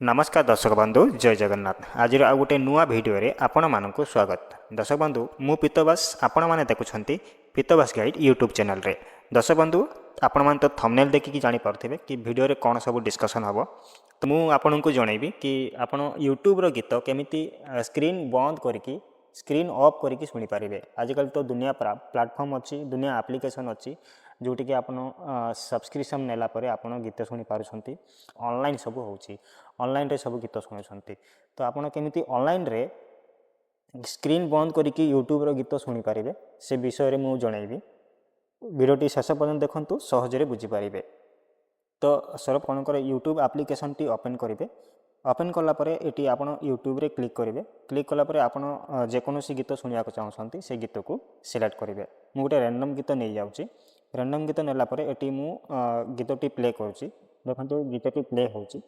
नमस्कार दर्शक बंधु जय जगन्नाथ। आज आ गोटे नुआ भिडियो आपण मानक स्वागत। दर्शक बंधु मु पीतवास आपण मैंने देखुं पीतवास गाइड यूट्यूब चैनल रे। दर्शक बंधु आपण मैंने तो थंबनेल देखिकी जानी पारुथिबे कि भिडियो रे कौन सब डिस्कशन हम। तो मु आपन को जनइबी कि आपण यूट्यूब रो गीत केमिति स्क्रीन बंद करके स्क्रीन ऑफ करके शुणी पारे। आजिकल तो दुनिया प्लेटफॉर्म अच्छी, दुनिया एप्लिकेशन अच्छी जोटि कि आपन सब्सक्रिप्शन नेला परे आपन गीत शुणी पारुछंती। ऑनलाइन सब होची, ऑनलाइन रे सब गीत शुणुछंती। तो आपन केमिति ऑनलाइन रे स्क्रीन बंद करके यूट्यूब रो गीत शुणी पारे से विषय रे मु जनइबी। वीडियोटी शेष पर्यंत देखंतु, सहजरे बुझी पारिबे। तो सर्वप्रथम यूट्यूब एप्लिकेशन टी ओपन करेंगे। ओपन कला परे एटी आपण यूट्यूब रे क्लिक करेंगे। क्लिक कला परे आपण जेकोसी गीत शुणा चाहते से गीत को सिलेक्ट करेंगे। मु गोटे रैंडम गीत नहीं जाऊँगी। रैंडम गीत नेला परे एटी मु गीतटी प्ले करुँची। देखो गीतटी प्ले होची।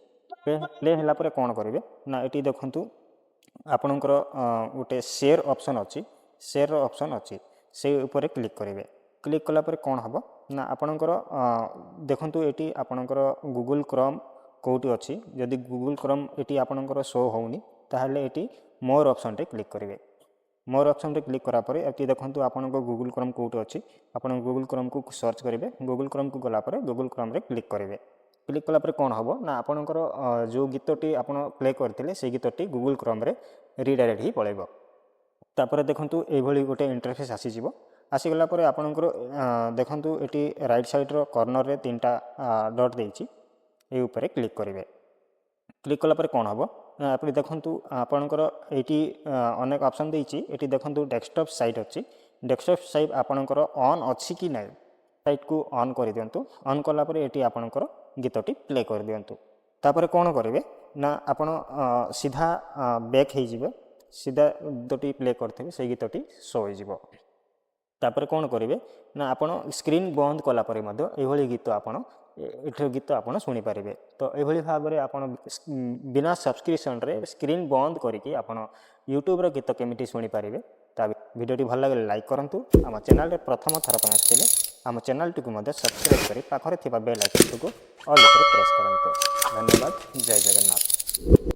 प्ले होला परे कौन करेंगे ना एटी देखंतु आपणकर गोटे शेयर ऑप्शन अच्छी, शेयर ऑप्शन अच्छी से ऊपर क्लिक करेंगे। क्लिक कला परे कौन हम ना आपणकर देखंतु एटी आपणकर गूगल क्रोम कोटी अच्छी। जदि गूगल क्रोम एटी आपणकर शो होनी ताहले एटी मोर ऑप्शन रे क्लिक करेंगे। मोर ऑप्शन रे क्लिक करा परे एटी देखंतु आपणकर गूगल क्रोम कोटी अच्छी। आपण गूगल क्रोम को सर्च करेंगे। गूगल क्रोम को गला परे गूगल क्रोम रे क्लिक करेंगे। क्लिक कला परे कौन हम ना आपणकर जो गीतटी आपण प्ले करथिले से गीतटी गूगल क्रोम रे रिडायरेक्ट ही पळेबो। तापर देखंतु एभली गोटे इंटरफेस आसीजिवो। आसीगला परे आपणकर देखंतु एटी राइट साइड रो कॉर्नर रे तीनटा डॉट देइछि। ए ऊपर क्लिक करेंगे। क्लिक कला परे कौन हम आप देखंतु आपणकर एटी अनेक ऑप्शन देइछि। एटी देखंतु डेस्कटॉप साइट अच्छी। डेस्कटॉप साइट आपणकर ऑन अच्छी कि नहीं साइट को ऑन कर दियंतु। ऑन कला परे एटी आपणकर गीतटी प्ले कर दियंतु। तापर कौन करेंगे ना आपण सीधा बैक हो जिवे। सीधा गीतटी प्ले करथिबे से गीतटी शो हो जिवो। तापर कौन करेंगे ना आपण स्क्रीन बंद कला परे मध्य एभली गीत आपण एठो गीत आपण शुणी पारे। तो एभली भाव में आपण बिना सब्सक्रिप्शन रे स्क्रीन बंद करके आपण यूट्यूब रो गीत केमिति शुणी पारे। ता वीडियोटी भल लगे लाइक करंतु। आम चैनल रे प्रथम थर पर आसिले आम चैनल टी को मध्य सब्सक्राइब करी पाखरे थिबा बेल आइकन को ऑल पर प्रेस करंतु। धन्यवाद। जय जगन्नाथ।